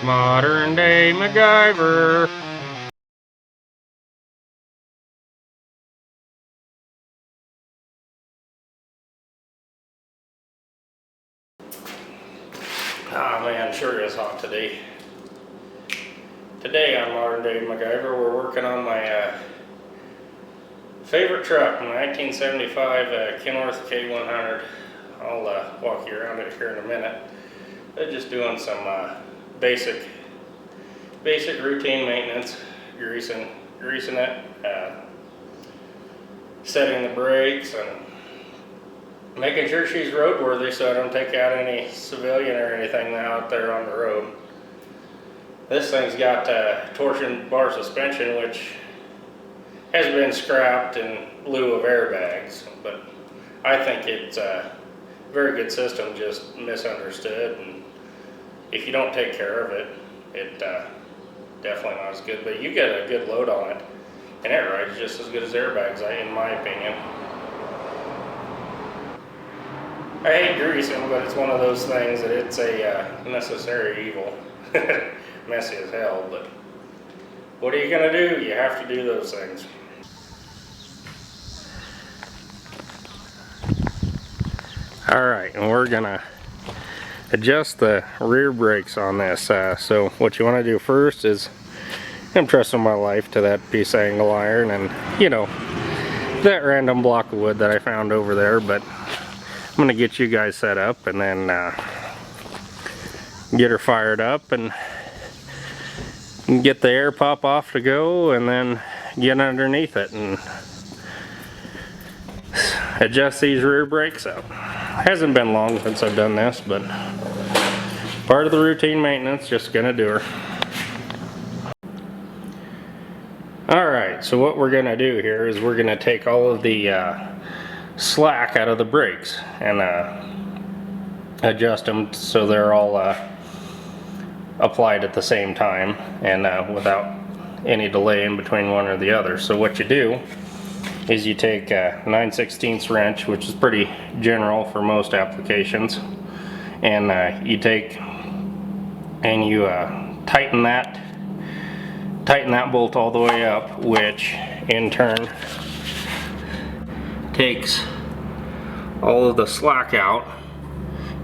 Modern day MacGyver. Ah man, sure is hot today. Today on Modern Day MacGyver, we're working on my favorite truck, my 1975 Kenworth K100. I'll walk you around it here in a minute. They're just doing some basic routine maintenance, greasing it, setting the brakes, and making sure she's roadworthy so I don't take out any civilian or anything out there on the road. This thing's got torsion bar suspension, which has been scrapped in lieu of airbags, but I think it's a very good system, just misunderstood, and if you don't take care of it, it definitely not as good, but you get a good load on it, and it rides just as good as airbags, in my opinion. I hate greasing, but it's one of those things that it's a necessary evil. Messy as hell, but what are you gonna do? You have to do those things. Alright, and we're gonna adjust the rear brakes on this. So what you want to do first is, I'm trusting my life to that piece of angle iron and, you know, that random block of wood that I found over there, but I'm gonna get you guys set up and then get her fired up and get the air pop off to go, and then get underneath it and adjust these rear brakes up. Hasn't been long since I've done this, but part of the routine maintenance, just gonna do her. Alright, so what we're gonna do here is we're gonna take all of the slack out of the brakes and adjust them so they're all applied at the same time and without any delay in between one or the other. So what you do is you take a 9/16 wrench, which is pretty general for most applications, and you take and you tighten that bolt all the way up, which in turn takes all of the slack out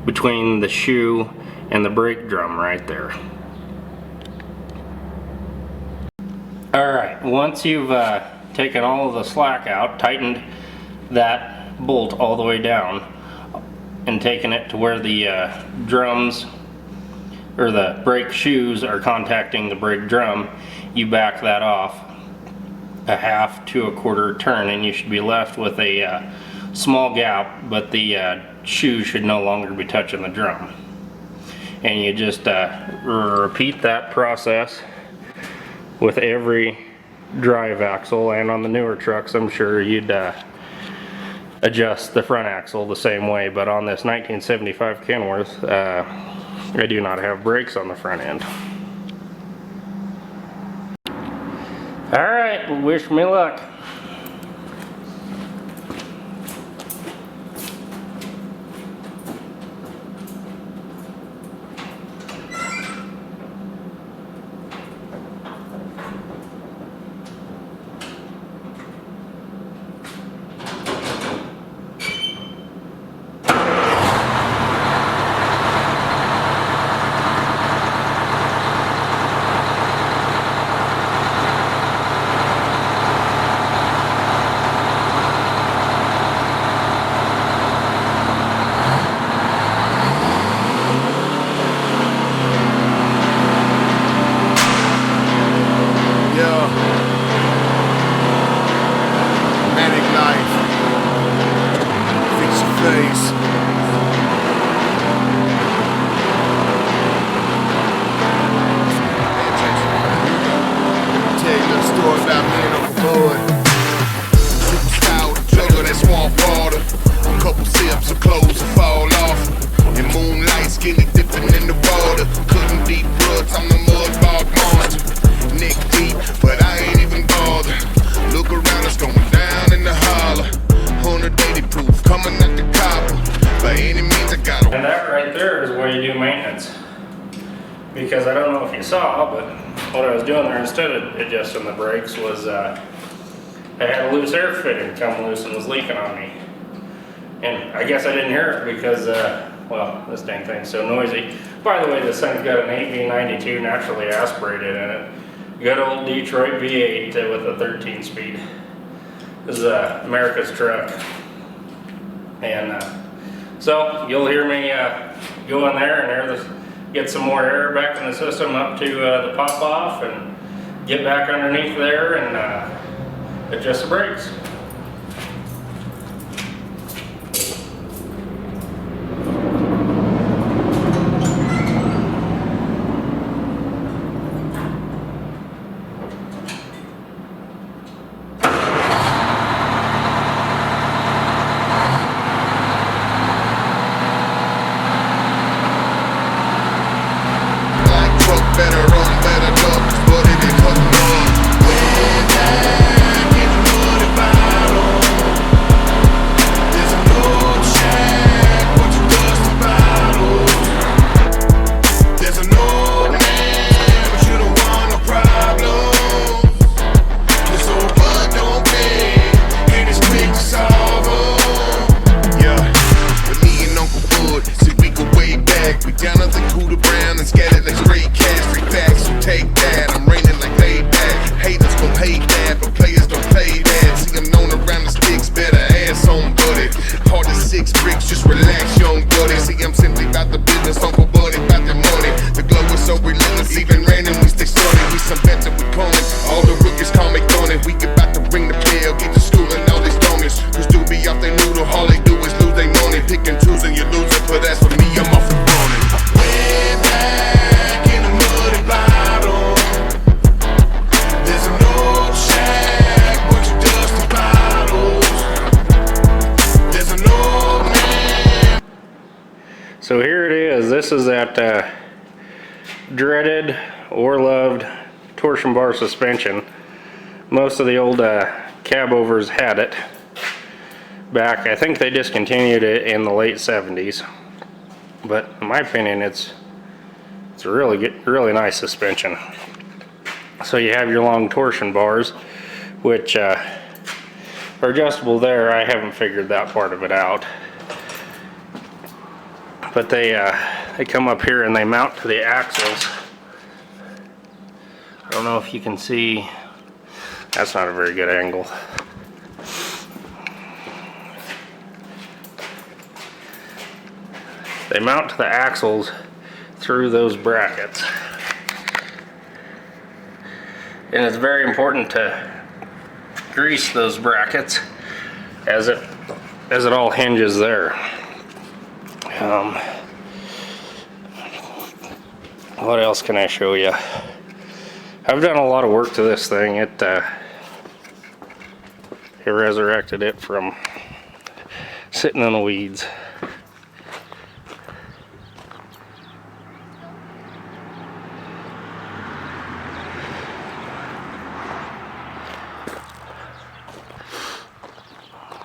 between the shoe and the brake drum right there. Alright, once you've taken all of the slack out, tightened that bolt all the way down, and taken it to where the drums or the brake shoes are contacting the brake drum, you back that off a 1/2 to 1/4 turn, and you should be left with a small gap, but the shoe should no longer be touching the drum. And you just repeat that process with every drive axle, and on the newer trucks I'm sure you'd adjust the front axle the same way, but on this 1975 Kenworth I do not have brakes on the front end. Alright, wish me luck. because I don't know if you saw, but what I was doing there instead of adjusting the brakes was I had a loose air fitting come loose and was leaking on me. And I guess I didn't hear it because, well, this dang thing's so noisy. By the way, this thing's got an 8V92 naturally aspirated in it. Good old Detroit V8 with a 13 speed. This is America's truck. And so you'll hear me go in there and get some more air back in the system up to the pop off and get back underneath there and adjust the brakes. So here it is. This is that dreaded or loved torsion bar suspension. Most of the old cab overs had it back. I think they discontinued it in the late 70s. But in my opinion, it's a really nice suspension. So you have your long torsion bars, which are adjustable there. I haven't figured that part of it out. But they come up here and they mount to the axles. I don't know if you can see. That's not a very good angle. They mount to the axles through those brackets. And it's very important to grease those brackets as it all hinges there. What else can I show you? I've done a lot of work to this thing. It resurrected it from sitting in the weeds.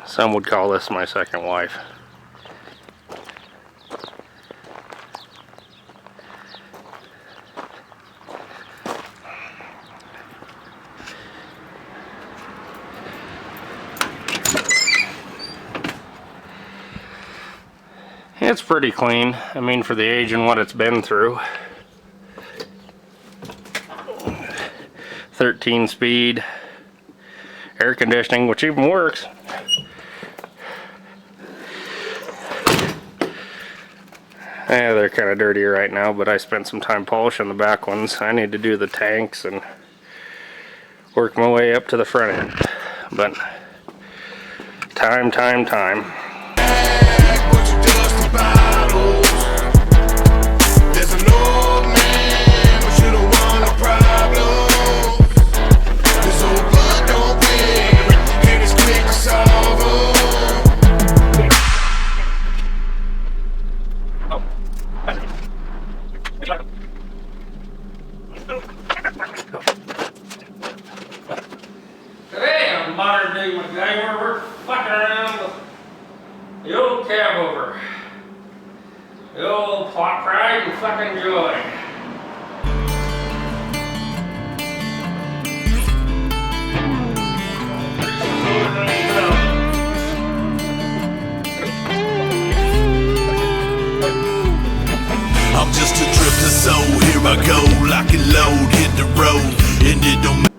Some would call this my second wife. It's pretty clean. I mean, for the age and what it's been through. 13 speed air conditioning, which even works. Yeah, they're kind of dirty right now, but I spent some time polishing the back ones. I need to do the tanks and work my way up to the front end. But time. Today on Modern Day MacGyver, we're fucking around with the old cab over. The old plot pride and fucking joy. I go, lock and load, hit the road, and it don't matter.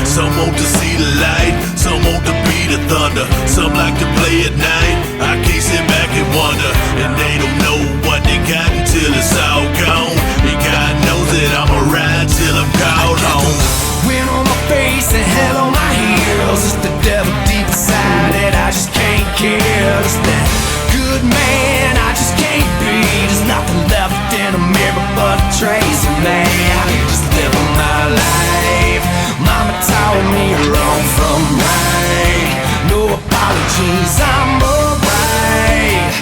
Some want to see the light, some want to be the thunder, some like to play at night. I can't sit back and wonder, and they don't know what they got until it's all gone. And God knows that I'ma ride till I'm called home. Wind on my face and hell on my heels. It's the devil deep inside and I just can't kill. It's that good man I just can't be. There's nothing left in a mirror but a trace of me. I'm just living my life. Mama taught me wrong from right. No apologies, I'm alright.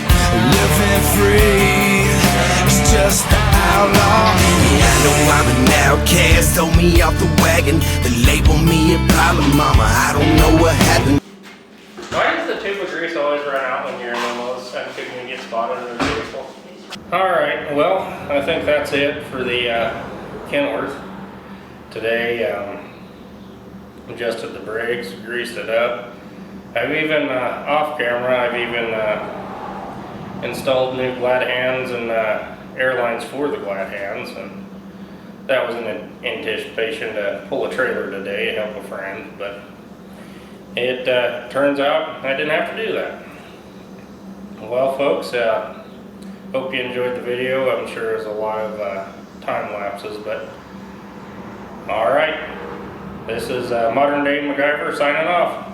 Living free, it's just the outlaw. Yeah, I know I'm an outcast. Throw me off the wagon, they label me a problem, mama. I don't know what happened. Why does the tube of grease always run out when you're in one of those and you get spotted in the vehicle? Alright, well, I think that's it for the Kenworth. Today, adjusted the brakes, greased it up. I've even, off camera, I've even installed new glad hands and airlines for the glad hands, and that was in anticipation to pull a trailer today, help a friend, but it turns out I didn't have to do that. Well folks, hope you enjoyed the video. I'm sure there's a lot of time lapses, but alright. This is Modern Day MacGyver signing off.